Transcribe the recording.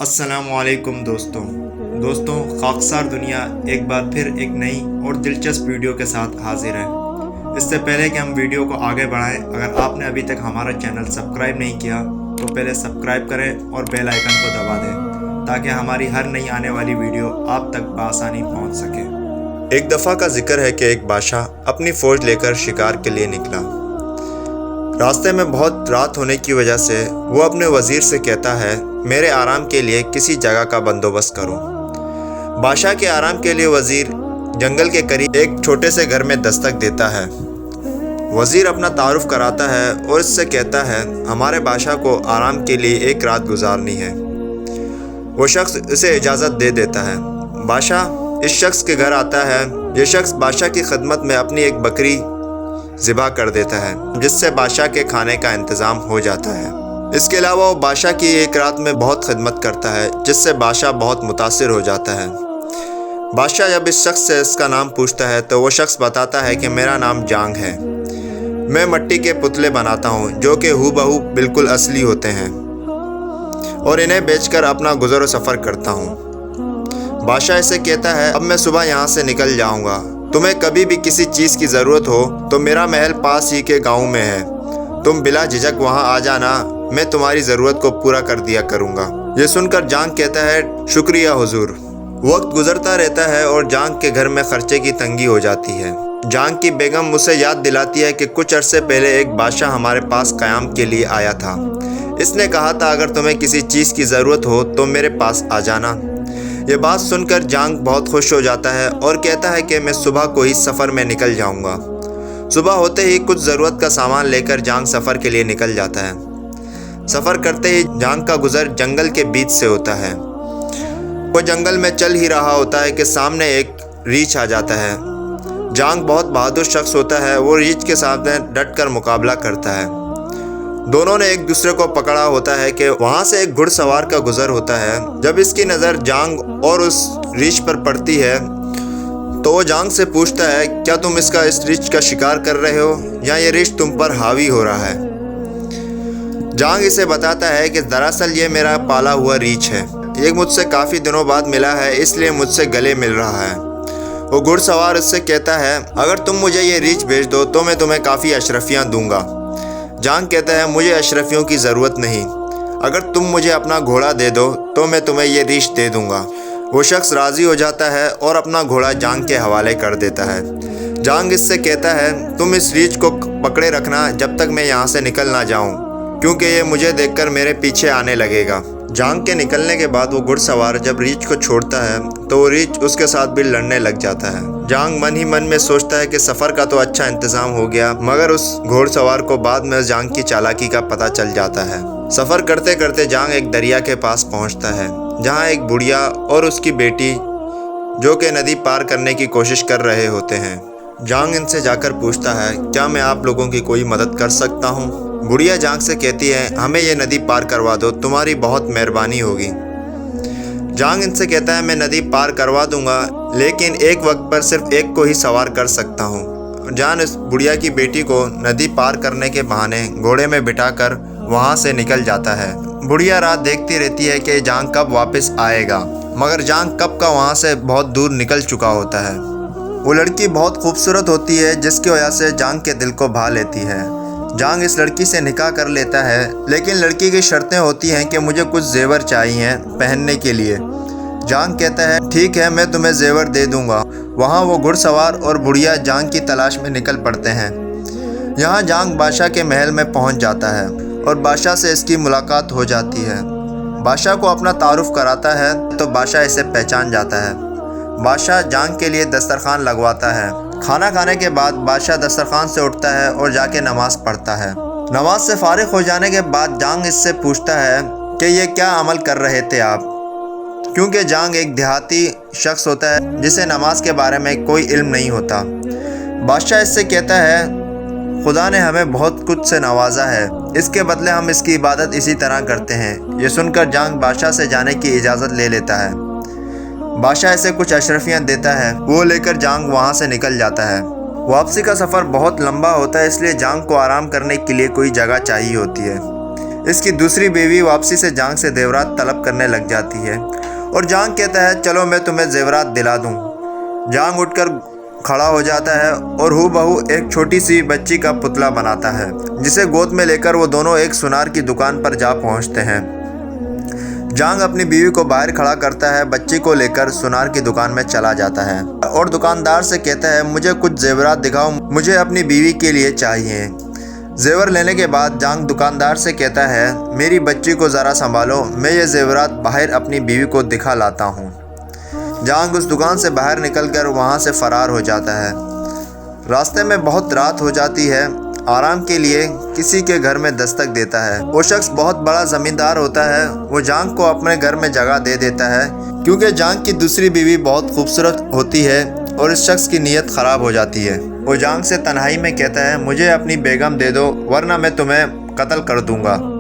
अस्सलाम वालेकुम दोस्तों खाकसार दुनिया एक बार फिर एक नई और दिलचस्प वीडियो के साथ हाजिर है। इससे पहले कि हम वीडियो को आगे बढ़ाएं, अगर आपने अभी तक हमारा चैनल सब्सक्राइब नहीं किया तो पहले सब्सक्राइब करें और बेल आइकन को दबा दें ताकि हमारी हर नई आने वाली वीडियो आप तक बआसानी पहुंच सके। एक दफ़ा का जिक्र है कि एक बादशाह अपनी फ़ौज लेकर शिकार के लिए निकला। रास्ते में बहुत रात होने की वजह से वो अपने वज़ीर से कहता है, मेरे आराम के लिए किसी जगह का बंदोबस्त करो। बादशाह के आराम के लिए वज़ीर जंगल के करीब एक छोटे से घर में दस्तक देता है। वज़ीर अपना तारुफ कराता है और इससे कहता है, हमारे बादशाह को आराम के लिए एक रात गुजारनी है। वो शख्स इसे इजाज़त दे देता है। बादशाह इस शख्स के घर आता है। ये शख्स बादशाह की खिदमत में अपनी एक बकरी ज़िबा कर देता है, जिससे बादशाह के खाने का इंतज़ाम हो जाता है। इसके अलावा वो बादशाह की एक रात में बहुत खिदमत करता है, जिससे बादशाह बहुत मुतासिर हो जाता है। बादशाह जब इस शख्स से इसका नाम पूछता है तो वो शख्स बताता है कि मेरा नाम जांग है। मैं मिट्टी के पुतले बनाता हूँ जो कि हूबहू बिल्कुल असली होते हैं और इन्हें बेचकर अपना गुज़र व सफ़र करता हूँ। बादशाह इसे कहता है, अब मैं सुबह यहाँ से निकल जाऊँगा। तुम्हें कभी भी किसी चीज़ की ज़रूरत हो तो मेरा महल पास ही के गाँव में है। तुम बिला झिझक वहाँ आ जाना, मैं तुम्हारी ज़रूरत को पूरा कर दिया करूँगा। ये सुनकर जांग कहता है, शुक्रिया हुजूर। वक्त गुजरता रहता है और जांग के घर में खर्चे की तंगी हो जाती है। जांग की बेगम मुझसे याद दिलाती है कि कुछ अरसे पहले एक बादशाह हमारे पास क़याम के लिए आया था। इसने कहा था, अगर तुम्हें किसी चीज़ की ज़रूरत हो तो मेरे पास आ जाना। ये बात सुनकर जांग बहुत खुश हो जाता है और कहता है कि मैं सुबह को ही सफ़र में निकल जाऊँगा। सुबह होते ही कुछ ज़रूरत का सामान लेकर जांग सफ़र के लिए निकल जाता है। सफ़र करते ही जांग का गुज़र जंगल के बीच से होता है। वो जंगल में चल ही रहा होता है कि सामने एक रीछ आ जाता है। जांग बहुत बहादुर शख्स होता है। वो रीछ के सामने डट कर मुकाबला करता है। दोनों ने एक दूसरे को पकड़ा होता है कि वहाँ से एक घुड़सवार का गुज़र होता है। जब इसकी नज़र जांग और उस रीछ पर पड़ती है तो वो जांग से पूछता है, क्या तुम इस रीछ का शिकार कर रहे हो या ये रीछ तुम पर हावी हो रहा है? जांग इसे बताता है कि दरअसल ये मेरा पाला हुआ रीछ है। ये मुझसे काफ़ी दिनों बाद मिला है, इसलिए मुझसे गले मिल रहा है। वो घुड़सवार इससे कहता है, अगर तुम मुझे ये रीछ भेज दो तो मैं तुम्हें काफ़ी अशरफियाँ दूंगा। जांग कहता है, मुझे अशरफियों की ज़रूरत नहीं। अगर तुम मुझे अपना घोड़ा दे दो तो मैं तुम्हें ये रीछ दे दूंगा। वो शख्स राज़ी हो जाता है और अपना घोड़ा जांग के हवाले कर देता है। जांग इससे कहता है, तुम इस रीछ को पकड़े रखना जब तक मैं यहाँ से निकल ना जाऊँ, क्योंकि ये मुझे देखकर मेरे पीछे आने लगेगा। जांग के निकलने के बाद वो घुड़सवार जब रीछ को छोड़ता है तो वो रीछ उसके साथ भी लड़ने लग जाता है। जांग मन ही मन में सोचता है कि सफ़र का तो अच्छा इंतज़ाम हो गया, मगर उस घोड़सवार को बाद में जांग की चालाकी का पता चल जाता है। सफ़र करते करते जांग एक दरिया के पास पहुंचता है, जहां एक बुढ़िया और उसकी बेटी जो कि नदी पार करने की कोशिश कर रहे होते हैं। जांग इनसे जाकर पूछता है, क्या मैं आप लोगों की कोई मदद कर सकता हूँ? बुढ़िया जांग से कहती है, हमें ये नदी पार करवा दो, तुम्हारी बहुत मेहरबानी होगी। जांग इनसे कहता है, मैं नदी पार करवा दूंगा, लेकिन एक वक्त पर सिर्फ एक को ही सवार कर सकता हूँ। जांग इस बुढ़िया की बेटी को नदी पार करने के बहाने घोड़े में बिठाकर वहाँ से निकल जाता है। बुढ़िया रात देखती रहती है कि जांग कब वापस आएगा, मगर जांग कब का वहाँ से बहुत दूर निकल चुका होता है। वो लड़की बहुत खूबसूरत होती है, जिसकी वजह से जांग के दिल को भा लेती है। जांग इस लड़की से निकाह कर लेता है, लेकिन लड़की की शर्तें होती हैं कि मुझे कुछ जेवर चाहिए पहनने के लिए। जांग कहता है, ठीक है, मैं तुम्हें जेवर दे दूंगा। वहाँ वो घुड़सवार और बुढ़िया जांग की तलाश में निकल पड़ते हैं। यहाँ जांग बादशाह के महल में पहुँच जाता है और बादशाह से इसकी मुलाकात हो जाती है। बादशाह को अपना तारुफ कराता है तो बादशाह इसे पहचान जाता है। बादशाह जांग के लिए दस्तरखान लगवाता है। खाना खाने के बाद बादशाह दस्तरखान से उठता है और जाके नमाज़ पढ़ता है। नमाज से फारिग हो जाने के बाद जांग इससे पूछता है कि ये क्या अमल कर रहे थे आप, क्योंकि जांग एक देहाती शख्स होता है जिसे नमाज के बारे में कोई इल्म नहीं होता। बादशाह इससे कहता है, खुदा ने हमें बहुत कुछ से नवाजा है, इसके बदले हम इसकी इबादत इसी तरह करते हैं। ये सुनकर जांग बादशाह से जाने की इजाज़त ले लेता है। बादशाह इसे कुछ अशरफियाँ देता है, वो लेकर जांग वहाँ से निकल जाता है। वापसी का सफ़र बहुत लंबा होता है, इसलिए जांग को आराम करने के लिए कोई जगह चाहिए होती है। اس کی دوسری بیوی واپسی سے جانگ سے زیورات طلب کرنے لگ جاتی ہے اور جانگ کہتا ہے چلو میں تمہیں زیورات دلا دوں۔ جانگ اٹھ کر کھڑا ہو جاتا ہے اور ہو بہو ایک چھوٹی سی بچی کا پتلا بناتا ہے جسے گود میں لے کر وہ دونوں ایک سونار کی دکان پر جا پہنچتے ہیں۔ جانگ اپنی بیوی کو باہر کھڑا کرتا ہے، بچی کو لے کر سونار کی دکان میں چلا جاتا ہے اور دکاندار سے کہتا ہے مجھے کچھ زیورات دکھاؤ، مجھے اپنی بیوی کے لیے چاہیے۔ زیور لینے کے بعد جانگ دکاندار سے کہتا ہے میری بچی کو ذرا سنبھالو، میں یہ زیورات باہر اپنی بیوی کو دکھا لاتا ہوں۔ جانگ اس دکان سے باہر نکل کر وہاں سے فرار ہو جاتا ہے۔ راستے میں بہت رات ہو جاتی ہے۔ آرام کے لیے کسی کے گھر میں دستک دیتا ہے۔ وہ شخص بہت بڑا زمیندار ہوتا ہے۔ وہ جانگ کو اپنے گھر میں جگہ دے دیتا ہے کیونکہ جانگ کی دوسری بیوی بہت خوبصورت ہوتی ہے اور اس شخص کی نیت خراب ہو جاتی ہے۔ وہ جانگ سے تنہائی میں کہتا ہے مجھے اپنی بیگم دے دو ورنہ میں تمہیں قتل کر دوں گا۔